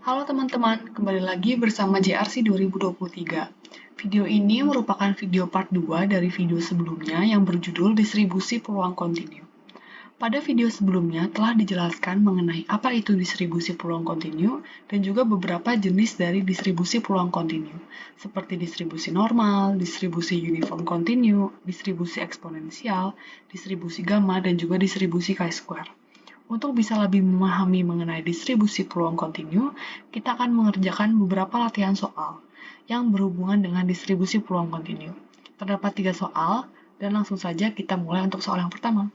Halo teman-teman, kembali lagi bersama JRC 2023. Video ini merupakan video part 2 dari video sebelumnya yang berjudul Distribusi Peluang Kontinu. Pada video sebelumnya telah dijelaskan mengenai apa itu distribusi peluang kontinu dan juga beberapa jenis dari distribusi peluang kontinu, seperti distribusi normal, distribusi uniform kontinu, distribusi eksponensial, distribusi gamma, dan juga distribusi chi-square. Untuk bisa lebih memahami mengenai distribusi peluang kontinu, kita akan mengerjakan beberapa latihan soal yang berhubungan dengan distribusi peluang kontinu. Terdapat 3 soal, dan langsung saja kita mulai untuk soal yang pertama.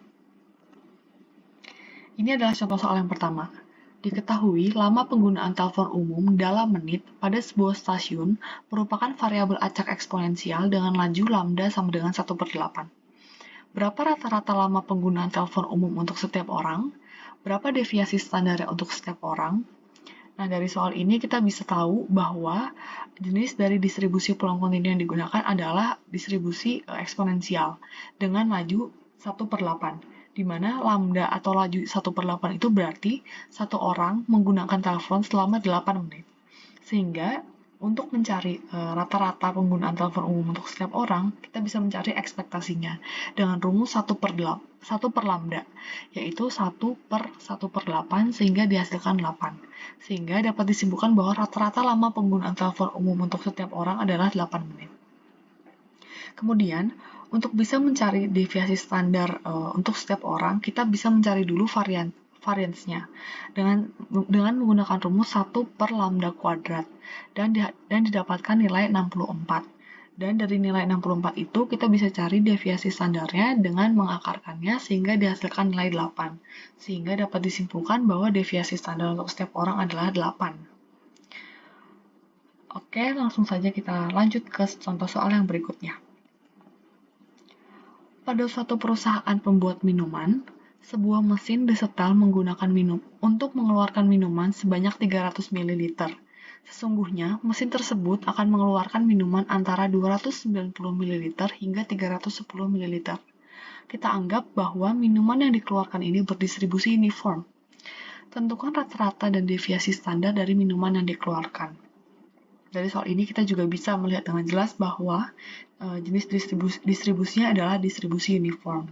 Ini adalah contoh soal yang pertama. Diketahui lama penggunaan telepon umum dalam menit pada sebuah stasiun merupakan variabel acak eksponensial dengan laju lambda sama dengan 1/8. Berapa rata-rata lama penggunaan telepon umum untuk setiap orang? Berapa deviasi standarnya untuk setiap orang? Nah, dari soal ini kita bisa tahu bahwa jenis dari distribusi peluang kontinu yang digunakan adalah distribusi eksponensial dengan laju 1/8, di mana lambda atau laju 1/8 itu berarti satu orang menggunakan telepon selama 8 menit. Sehingga untuk mencari rata-rata penggunaan telepon umum untuk setiap orang, kita bisa mencari ekspektasinya dengan rumus 1/lambda, yaitu 1/1/8 sehingga dihasilkan 8. Sehingga dapat disimpulkan bahwa rata-rata lama penggunaan telepon umum untuk setiap orang adalah 8 menit. Kemudian, untuk bisa mencari deviasi standar untuk setiap orang, kita bisa mencari dulu variansnya dengan menggunakan rumus 1/lambda kuadrat dan didapatkan nilai 64. Dan dari nilai 64 itu kita bisa cari deviasi standarnya dengan mengakarkannya sehingga dihasilkan nilai 8. Sehingga dapat disimpulkan bahwa deviasi standar untuk setiap orang adalah 8. Oke, langsung saja kita lanjut ke contoh soal yang berikutnya. Pada suatu perusahaan pembuat minuman, sebuah mesin disetel menggunakan untuk mengeluarkan minuman sebanyak 300 ml. Sesungguhnya, mesin tersebut akan mengeluarkan minuman antara 290 ml hingga 310 ml. Kita anggap bahwa minuman yang dikeluarkan ini berdistribusi uniform. Tentukan rata-rata dan deviasi standar dari minuman yang dikeluarkan. Dari soal ini kita juga bisa melihat dengan jelas bahwa jenis distribusinya adalah distribusi uniform.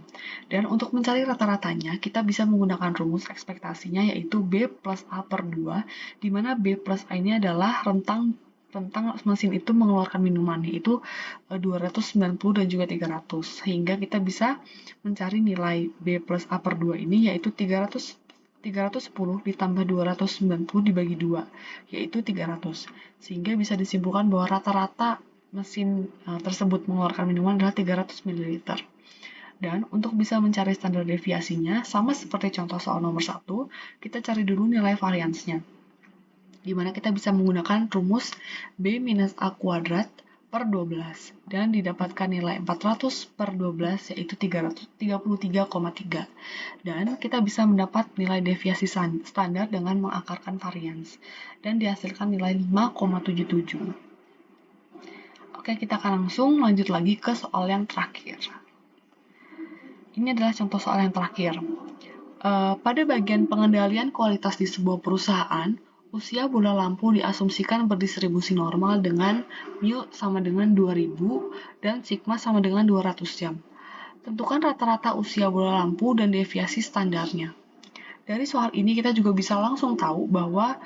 Dan untuk mencari rata-ratanya, kita bisa menggunakan rumus ekspektasinya yaitu B plus A per 2, di mana B plus A ini adalah rentang mesin itu mengeluarkan minuman, yaitu 290 dan juga 300. Sehingga kita bisa mencari nilai B plus A per 2 ini yaitu 310 ditambah 290 dibagi 2, yaitu 300. Sehingga bisa disimpulkan bahwa rata-rata mesin tersebut mengeluarkan minuman adalah 300 ml. Dan untuk bisa mencari standar deviasinya, sama seperti contoh soal nomor 1, kita cari dulu nilai variansnya. Di mana kita bisa menggunakan rumus B minus A kuadrat per 12 dan didapatkan nilai 400 per 12 yaitu 33,3 dan kita bisa mendapat nilai deviasi standar dengan mengakarkan varians dan dihasilkan nilai 5,77. Oke, kita akan langsung lanjut lagi ke soal yang terakhir. Ini adalah contoh soal yang terakhir. Pada bagian pengendalian kualitas di sebuah perusahaan, usia bola lampu diasumsikan berdistribusi normal dengan mu sama dengan 2000 dan sigma sama dengan 200 jam. Tentukan rata-rata usia bola lampu dan deviasi standarnya. Dari soal ini kita juga bisa langsung tahu bahwa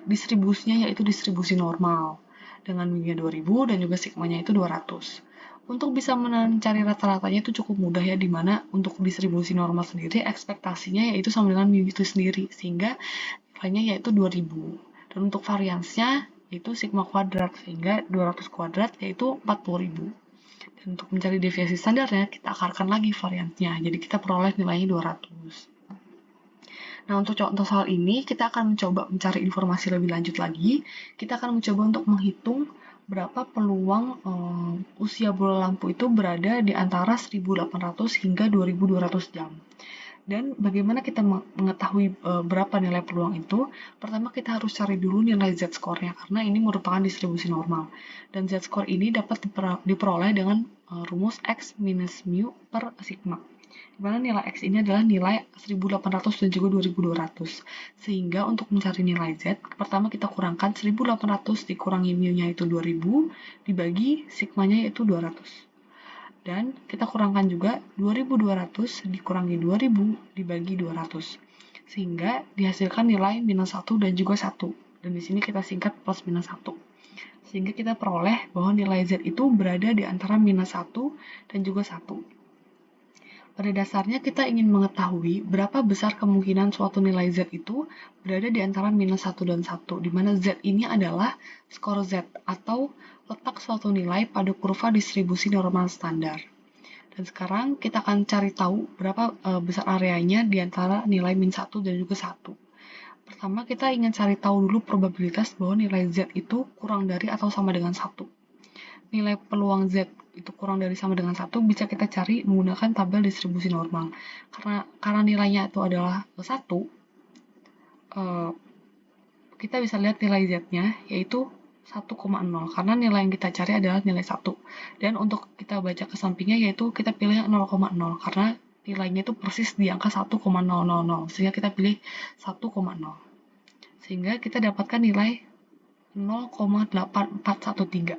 distribusinya yaitu distribusi normal dengan mu-nya 2000 dan juga sigmanya itu 200. Untuk bisa mencari rata-ratanya itu cukup mudah ya, dimana untuk distribusi normal sendiri ekspektasinya yaitu sama dengan mu itu sendiri, sehingga nilainya yaitu 2000. Dan untuk variansnya yaitu sigma kuadrat, sehingga 200 kuadrat yaitu 40.000. Dan untuk mencari deviasi standarnya, kita akarkan lagi variansnya, jadi kita peroleh nilainya 200. Nah, untuk contoh soal ini, kita akan mencoba mencari informasi lebih lanjut lagi. Kita akan mencoba untuk menghitung berapa peluang usia bola lampu itu berada di antara 1800 hingga 2200 jam. Dan bagaimana kita mengetahui berapa nilai peluang itu? Pertama kita harus cari dulu nilai z-score-nya karena ini merupakan distribusi normal. Dan z-score ini dapat diperoleh dengan rumus x minus mu per sigma. di mana nilai X ini adalah nilai 1800 dan juga 2200. Sehingga untuk mencari nilai Z, pertama kita kurangkan 1800 dikurangi mu-nya itu 2000, dibagi sigmanya yaitu 200. Dan kita kurangkan juga 2200 dikurangi 2000 dibagi 200. Sehingga dihasilkan nilai minus 1 dan juga 1. Dan di sini kita singkat plus minus 1. Sehingga kita peroleh bahwa nilai Z itu berada di antara minus 1 dan juga 1. Pada dasarnya kita ingin mengetahui berapa besar kemungkinan suatu nilai Z itu berada di antara minus 1 dan 1, di mana Z ini adalah skor Z atau letak suatu nilai pada kurva distribusi normal standar. Dan sekarang kita akan cari tahu berapa besar areanya di antara nilai min 1 dan juga 1. Pertama, kita ingin cari tahu dulu probabilitas bahwa nilai Z itu kurang dari atau sama dengan 1. Nilai peluang Z itu kurang dari sama dengan 1 bisa kita cari menggunakan tabel distribusi normal. Karena nilainya itu adalah 1, kita bisa lihat nilai Z-nya yaitu 1,0 karena nilai yang kita cari adalah nilai 1. Dan untuk kita baca ke sampingnya yaitu kita pilih 0,0 karena nilainya itu persis di angka 1,000 sehingga kita pilih 1,0. Sehingga kita dapatkan nilai 0,8413.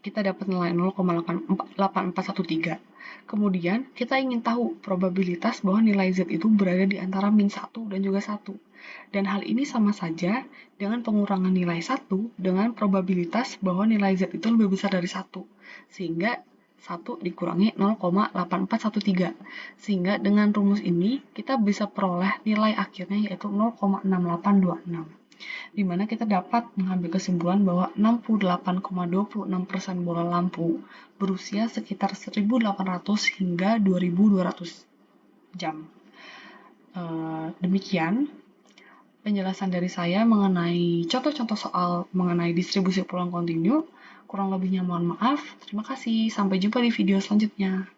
Kita dapat nilai 0,8413. Kemudian, kita ingin tahu probabilitas bahwa nilai Z itu berada di antara min 1 dan juga 1. Dan hal ini sama saja dengan pengurangan nilai 1 dengan probabilitas bahwa nilai Z itu lebih besar dari 1. Sehingga 1 dikurangi 0,8413. Sehingga dengan rumus ini, kita bisa peroleh nilai akhirnya yaitu 0,6826. Di mana kita dapat mengambil kesimpulan bahwa 68,26% bola lampu berusia sekitar 1.800 hingga 2.200 jam. Demikian penjelasan dari saya mengenai contoh-contoh soal mengenai distribusi peluang kontinu. Kurang lebihnya mohon maaf. Terima kasih. Sampai jumpa di video selanjutnya.